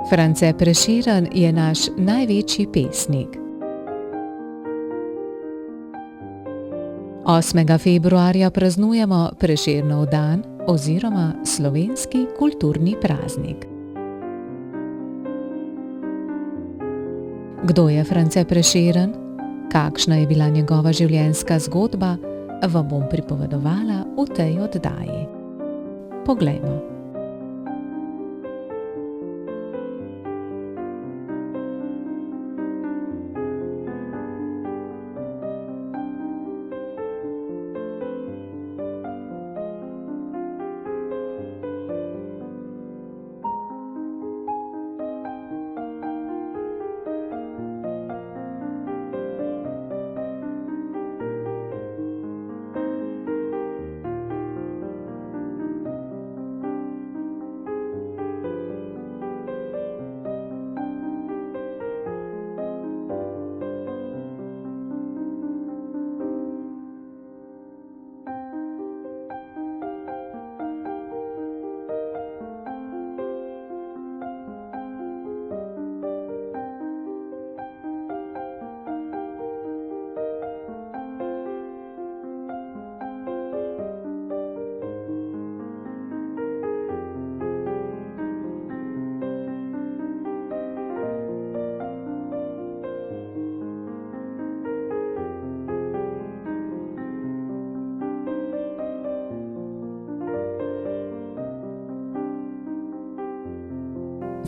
France Prešeren je naš največji pesnik. 8. februarja praznujemo Prešernov dan oziroma slovenski kulturni praznik. Kdo je France Prešeren? Kakšna je bila njegova življenjska zgodba, vam bom pripovedovala v tej oddaji. Poglejmo.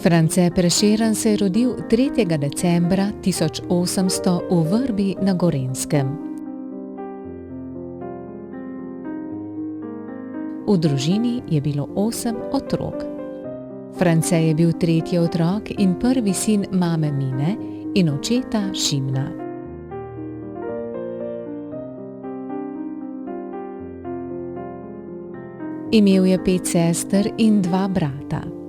France Prešeren se je rodil 3. decembra 1800 v Vrbi na Gorenjskem. V družini je bilo 8 otrok. France je bil tretji otrok in prvi sin mame Mine in očeta Šimna. Imel je 5 sester in 2 brata.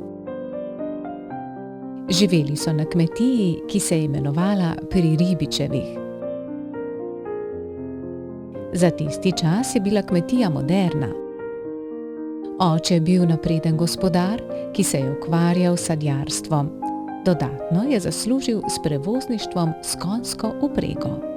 Živeli so na kmetiji, ki se je imenovala Pri Ribičevih. Za tisti čas je bila kmetija moderna. Oče je bil napreden gospodar, ki se je ukvarjal s sadjarstvom. Dodatno je zaslužil s prevozništvom s konjsko vprego.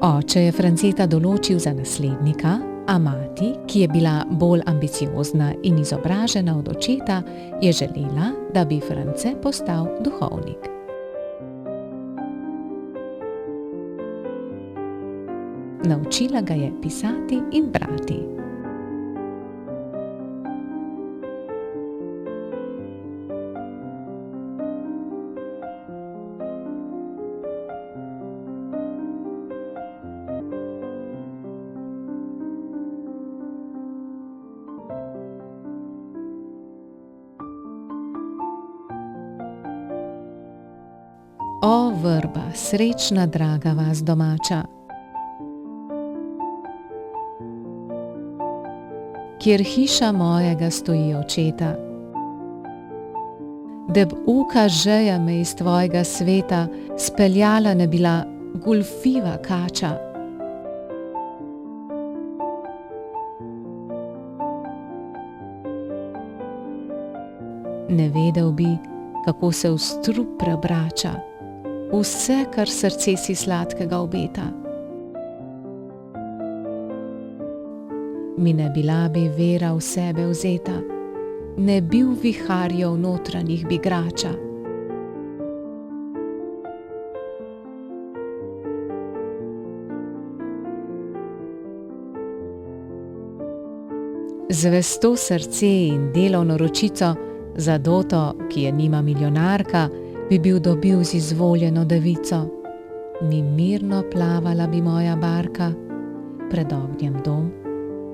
Oče je Franceta določil za naslednika, a mati, ki je bila bolj ambiciozna in izobražena od očeta, je želela, da bi France postal duhovnik. Naučila ga je pisati in brati. O, Vrba, srečna, draga vas domača, kjer hiša mojega stoji očeta. Deb uka žeja me iz tvojega sveta speljala ne bila gulfiva kača. Ne vedel bi, kako se v strup preobrača vse, kar srce si sladkega obeta. Mi ne bila bi vera v sebe vzeta, ne bil viharjev notranjih bigrača. Zvesto srce in delovno ročico, za doto, ki je nima milijonarka, bi bil dobil z izvoljeno devico. Mi mirno plavala bi moja barka, pred ognjem dom,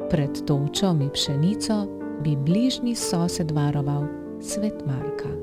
pred točo mi pšenico bi bližnji sosed varoval, svet Marka.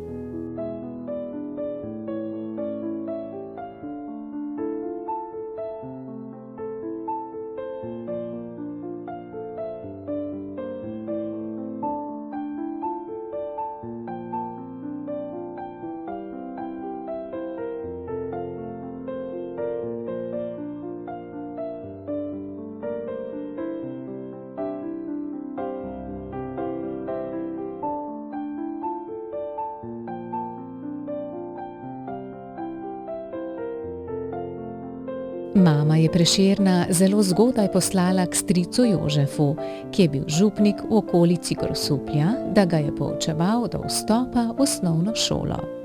Mama je Prešerna zelo zgodaj poslala k stricu Jožefu, ki je bil župnik v okolici Grosuplja, da ga je poučeval do vstopa v osnovno šolo.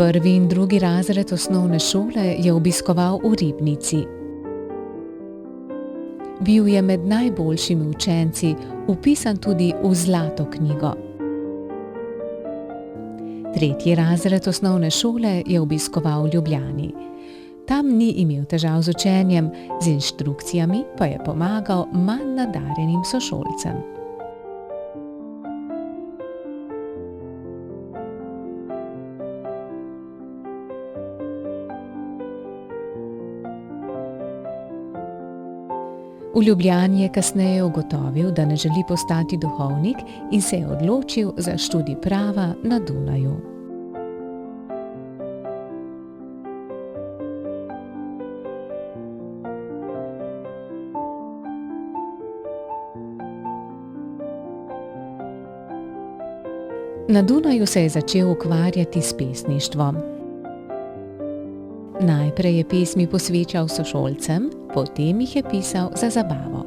Prvi in drugi razred osnovne šole je obiskoval v Ribnici. Bil je med najboljšimi učenci, vpisan tudi v Zlato knjigo. Tretji razred osnovne šole je obiskoval v Ljubljani. Tam ni imel težav z učenjem, z inštrukcijami pa je pomagal manj nadarjenim sošolcem. V Ljubljani je kasneje ugotovil, da ne želi postati duhovnik in se je odločil za študij prava na Dunaju. Na Dunaju se je začel ukvarjati s pesništvom. Najprej je pesmi posvečal sošolcem, potem jih je pisal za zabavo.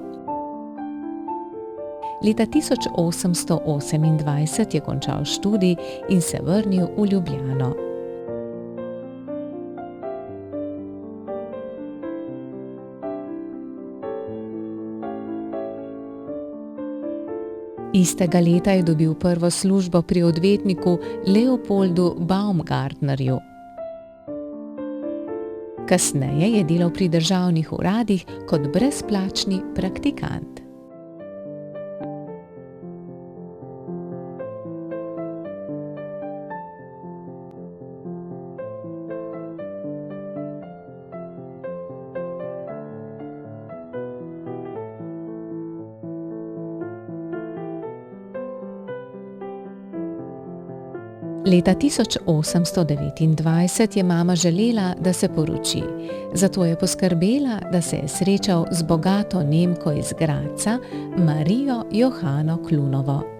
Leta 1828 je končal študij in se vrnil v Ljubljano. Istega leta je dobil prvo službo pri odvetniku Leopoldu Baumgartnerju. Kasneje je delal pri državnih uradih kot brezplačni praktikant. Leta 1829 je mama želela, da se poroči, zato je poskrbela, da se je srečal z bogato Nemko iz Gradca, Marijo Johano Klunovo.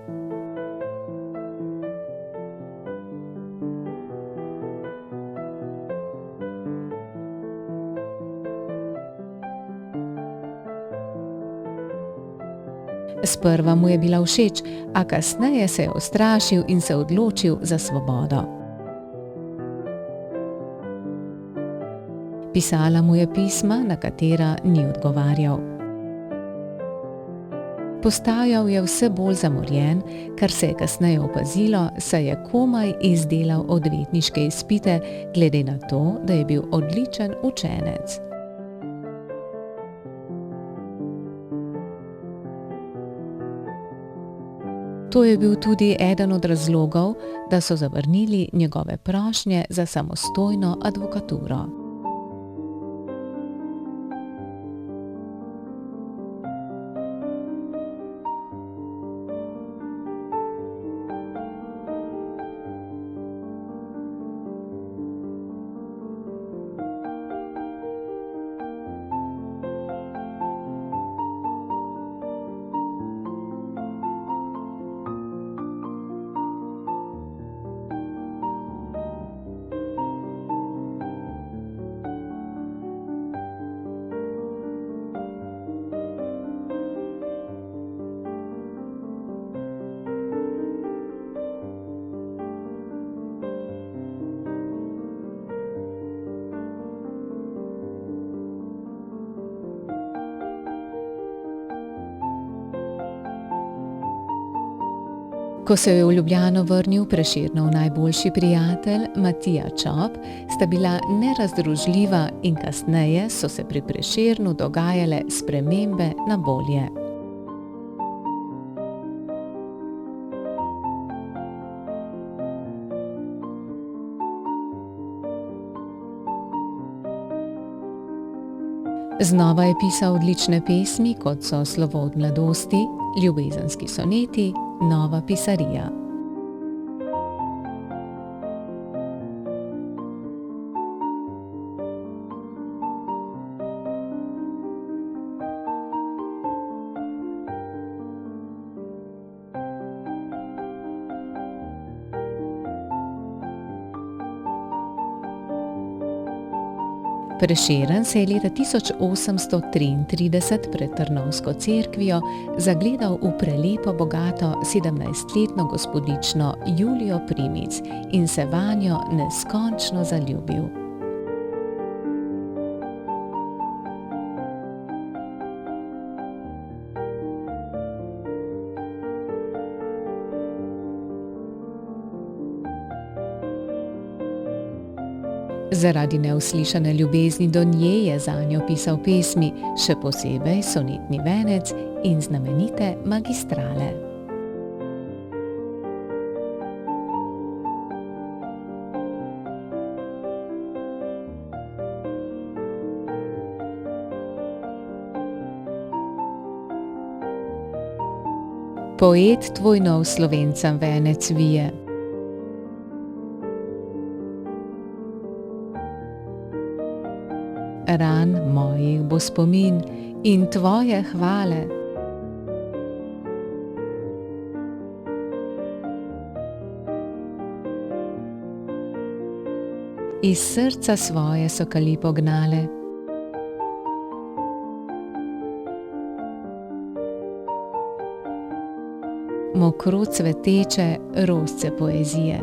Sprva mu je bila všeč, a kasneje se je ustrašil in se odločil za svobodo. Pisala mu je pisma, na katera ni odgovarjal. Postajal je vse bolj zamorjen, kar se je kasneje opazilo, saj je komaj izdelal odvetniške izpite, glede na to, da je bil odličen učenec. To je bil tudi eden od razlogov, da so zavrnili njegove prošnje za samostojno advokaturo. Ko se je v Ljubljano vrnil Prešernov najboljši prijatelj Matija Čop, sta bila nerazdružljiva in kasneje so se pri Prešernu dogajale spremembe na bolje. Znova je pisal odlične pesmi, kot so Slovo od mladosti, Ljubezenski soneti, Nova pisarija. Prešeren se je leta 1833 pred Trnovsko cerkvijo zagledal v prelepo bogato 17-letno gospodično Julijo Primic in se vanjo neskončno zaljubil. Zaradi neuslišane ljubezni do nje je zanjo pisal pesmi, še posebej sonetni venec in znamenite magistrale. Poet tvoj nov Slovencem venec vije. Ran mojih bo spomin in tvoje hvale. Iz srca svoje so kali pognale. Mokro cveteče rozce poezije.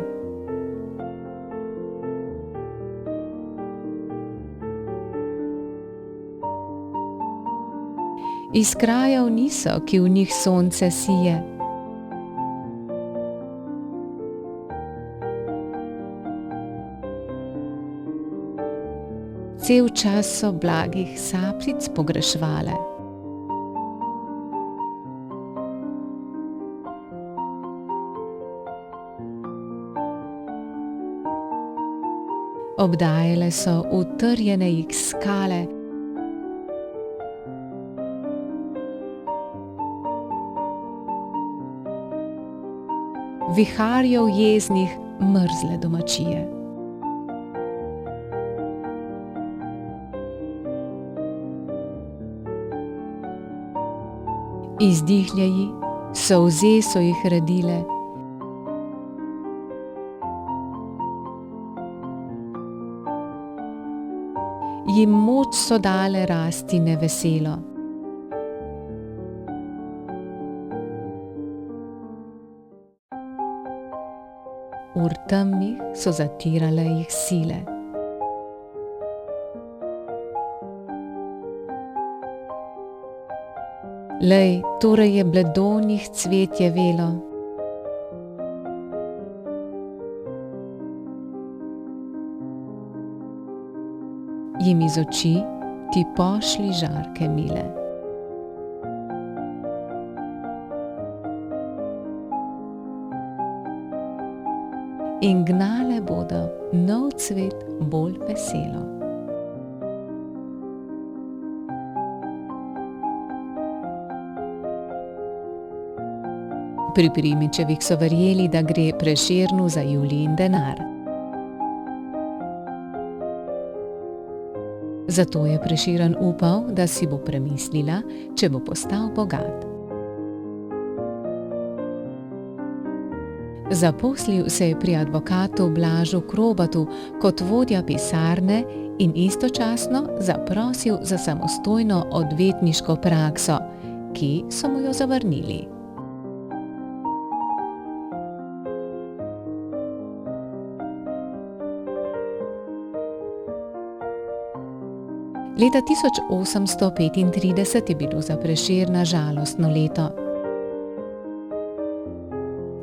Iz krajev niso, ki v njih sonce sije. Cel čas so blagih sapic pogrešvale. Obdajale so utrjene jih skale. Viharjev jeznih mrzle domačije. Izdihljaji, solze so jih redile. Jim moč so dale rasti neveselo. Ur temnih so zatirale jih sile. Lej, torej je bledo njih cvetje velo. Jim iz oči ti pošli žarke mile. In gnale bodo nov cvet bolj veselo. Pri Primičevih so verjeli, da gre Prešernu za Julijin denar. Zato je Prešeren upal, da si bo premislila, če bo postal bogat. Zaposlil se je pri advokatu Blažu Krobatu kot vodja pisarne in istočasno zaprosil za samostojno odvetniško prakso, ki so mu jo zavrnili. Leta 1835 je bilo za Prešerna žalostno leto.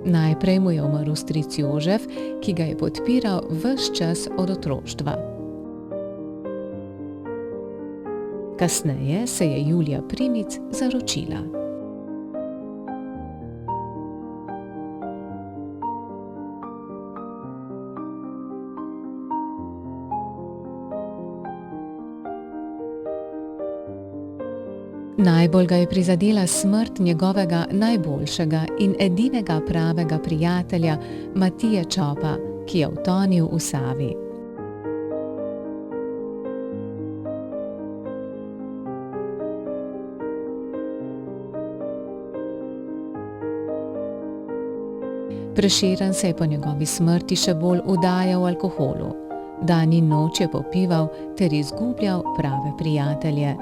Najprej mu je umrl stric Jožef, ki ga je podpiral ves čas od otroštva. Kasneje se je Julija Primic zaročila. Najbolj ga je prizadela smrt njegovega najboljšega in edinega pravega prijatelja Matije Čopa, ki je utonil v Savi. Prešeren se je po njegovi smrti še bolj vdajal alkoholu. Dan in noč je popival ter izgubljal prave prijatelje.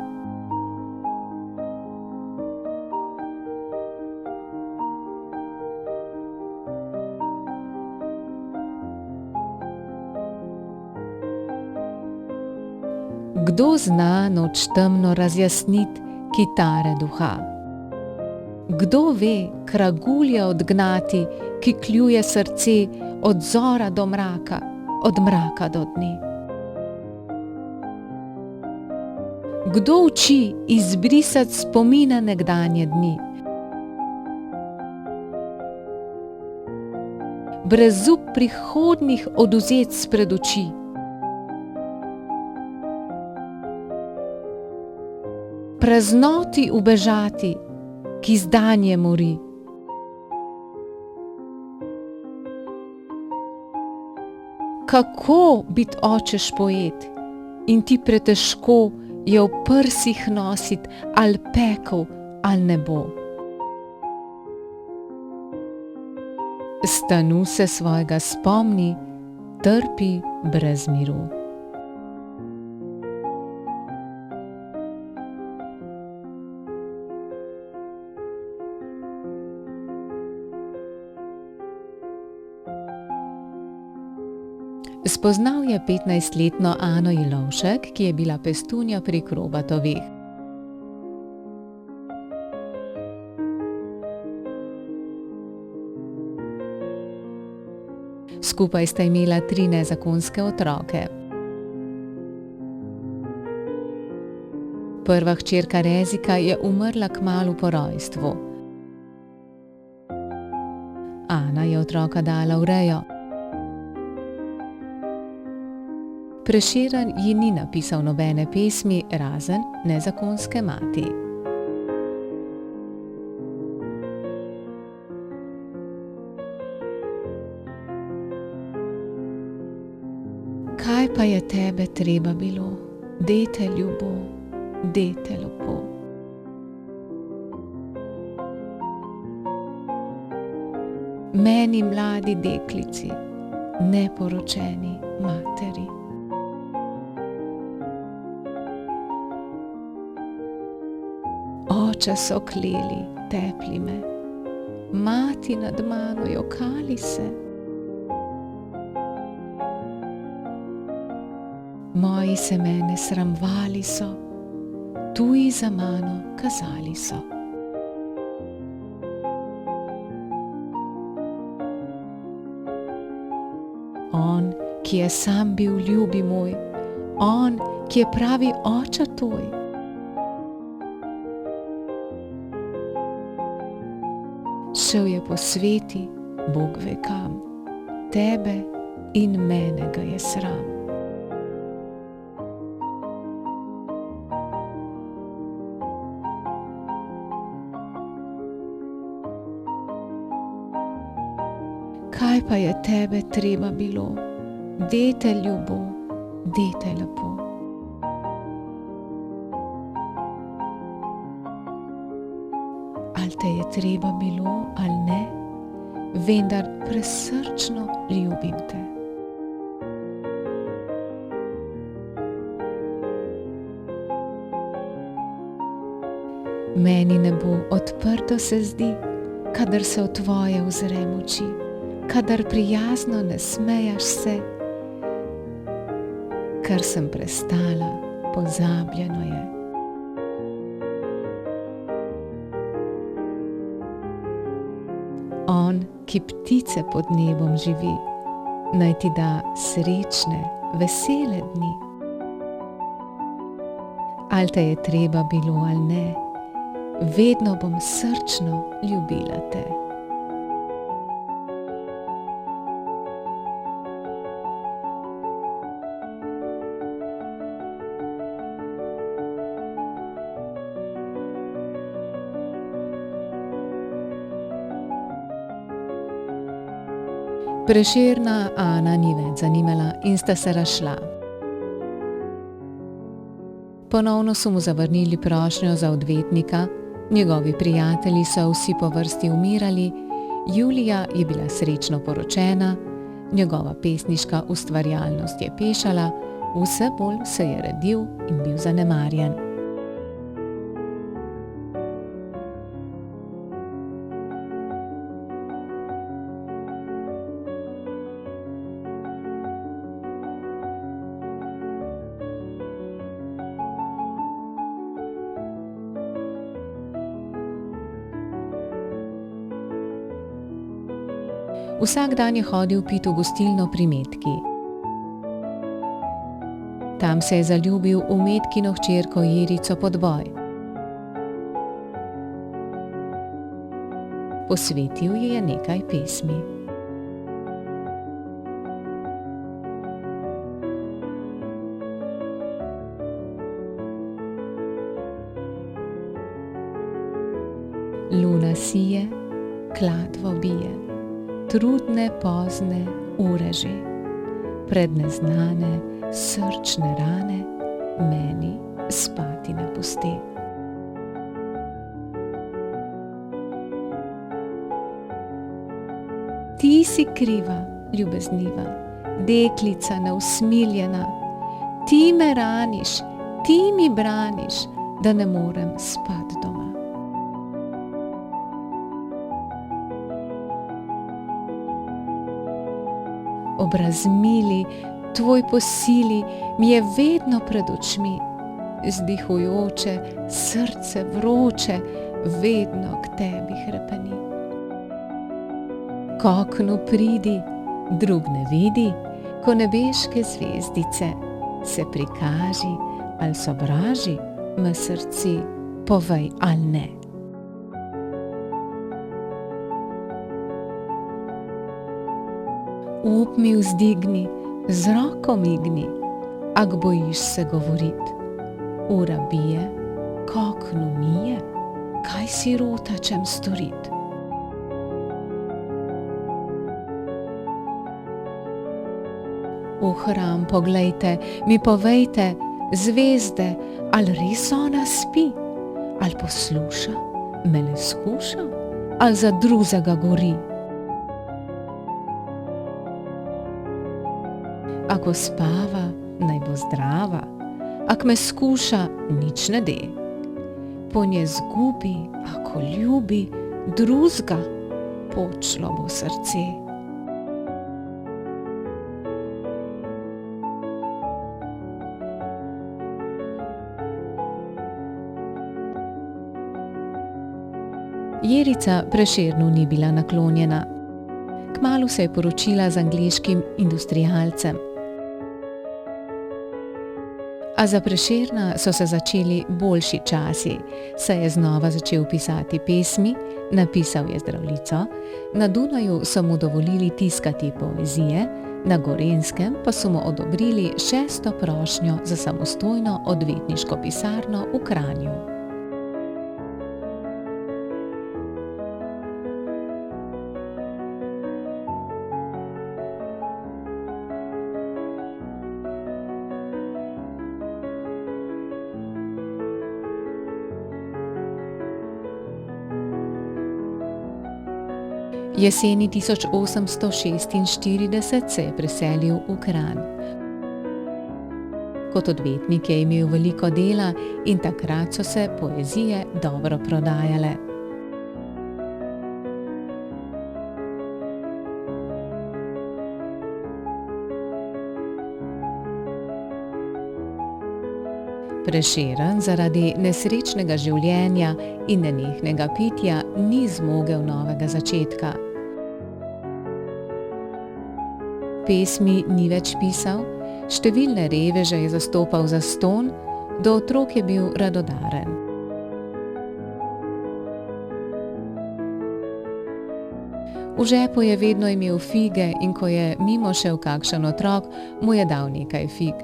Kdo zna noč temno razjasnit kitare duha? Kdo ve kragulje odgnati, ki kljuje srce od zora do mraka, od mraka do dni? Kdo uči izbrisati spomine nekdanje dni? Brezup prihodnjih odvzet spred oči? Praznoti ubežati, ki zdanje mori? Kako bit očeš poet in ti pretežko je v prsih nosit ali pekel ali nebo? Stanu se svojega spomni, trpi brez miru. Spoznal je 15-letno Ano Ilovšek, ki je bila pestunja pri Krobatovih. Skupaj sta imela 3 nezakonske otroke. Prva hčerka Rezika je umrla kmalu po rojstvu. Ana je otroka dala v rejo. Prešeren ji ni napisal nobene pesmi, razen Nezakonske mati. Kaj pa je tebe treba bilo, dete ljubo, dete lepo? Meni mladi deklici, neporočeni materi. Oče so kleli, tepli me, mati nad mano jokali se. Moji se mene sramvali so, tuji za mano kazali so. On, ki je sam bil ljubi moj, on, ki je pravi oče tvoj. Šel je po sveti, Bog ve kam, tebe in mene ga je sram. Kaj pa je tebe treba bilo, dete ljubo, dete lepo? Ali te je treba bilo ali ne, vendar presrčno ljubim te. Meni nebo odprto se zdi, kadar se v tvoje ozrem oči, kadar prijazno ne smejaš se. Kar sem prestala, pozabljeno je. On, ki ptice pod nebom živi, naj ti da srečne, vesele dni. Ali te je treba bilo ali ne, vedno bom srčno ljubila te. Prešerna Ana ni več zanimala in sta se razšla. Ponovno so mu zavrnili prošnjo za odvetnika, njegovi prijatelji so vsi po vrsti umirali, Julija je bila srečno poročena, njegova pesniška ustvarjalnost je pešala, vse bolj se je redil in bil zanemarjen. Vsak dan je hodil pit v gostilno pri Metki. Tam se je zaljubil v Metkino hčerko Jerico Podboj. Posvetil ji je nekaj pesmi. Luna sije, kladvo bije, trudne pozne ure že, pred neznane, srčne rane meni spati ne pusti. Ti si kriva, ljubezniva, deklica neusmiljena, ti me raniš, ti mi braniš, da ne morem spat doma. Obraz mili, tvoj posili mi je vedno pred očmi, zdihujoče, srce vroče, vedno k tebi hrepeni. K oknu pridi, drug ne vidi, ko nebeške zvezdice, se prikaži, ali sovraži, me srci, povej ali ne. Up mi vzdigni, z roko migni, ak bojiš se govorit. Ura bije, k oknu mije, kaj si rotačem storit? V hram poglejte, mi povejte, zvezde, ali res ona spi, ali posluša, me le skuša, ali za drugega gori. Ako spava, naj bo zdrava, ak me skuša, nič ne de. Po nje zgubi, ako ljubi, drugega, počlo bo srce. Jerica Prešernu ni bila naklonjena. Kmalu se je poročila z angleškim industrialcem. A za Prešerna so se začeli boljši časi, saj je znova začel pisati pesmi, napisal je Zdravljico, na Dunaju so mu dovolili tiskati poezije, na Gorenjskem pa so mu odobrili 6. prošnjo za samostojno odvetniško pisarno v Kranju. Jeseni 1846 se je preselil v Kranj. Kot odvetnik je imel veliko dela in takrat so se poezije dobro prodajale. Prešeren zaradi nesrečnega življenja in nenehnega pitja ni zmogel novega začetka. Pesmi ni več pisal, številne reveže je zastopal zastonj, do otrok je bil radodaren. V žepu je vedno imel fige in ko je mimo šel kakšen otrok, mu je dal nekaj fig.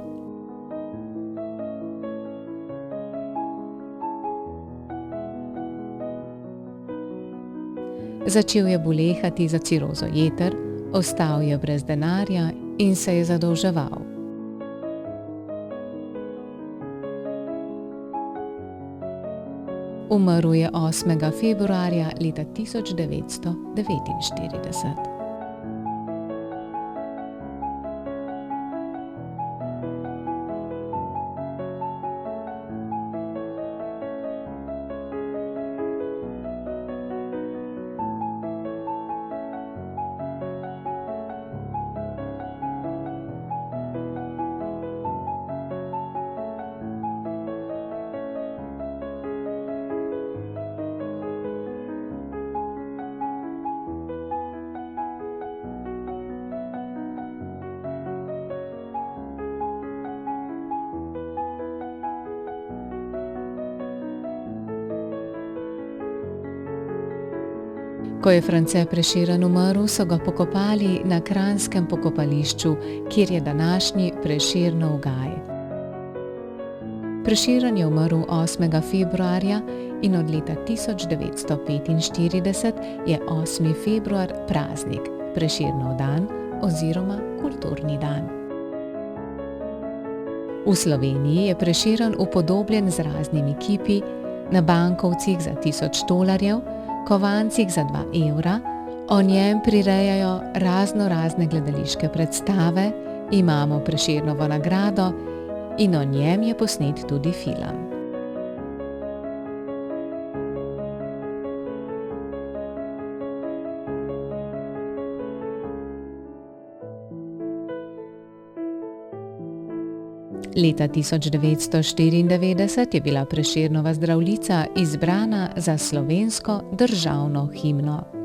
Začel je bolehati za cirozo jeter, ostal je brez denarja in se je zadolževal. Umrl je 8. februarja leta 1949. Ko je France Prešeren umrl, so ga pokopali na kranjskem pokopališču, kjer je današnji Prešernov gaj. Prešeren je umrl 8. februarja in od leta 1945 je 8. februar praznik, Prešernov dan oziroma kulturni dan. V Sloveniji je Prešeren upodobljen z raznimi kipi, na bankovcih za $1000, kovancih za 2 evra, o njem prirejajo razne gledališke predstave, imamo Prešernovo nagrado in o njem je posnet tudi film. Leta 1994 je bila Prešernova Zdravljica izbrana za slovensko državno himno.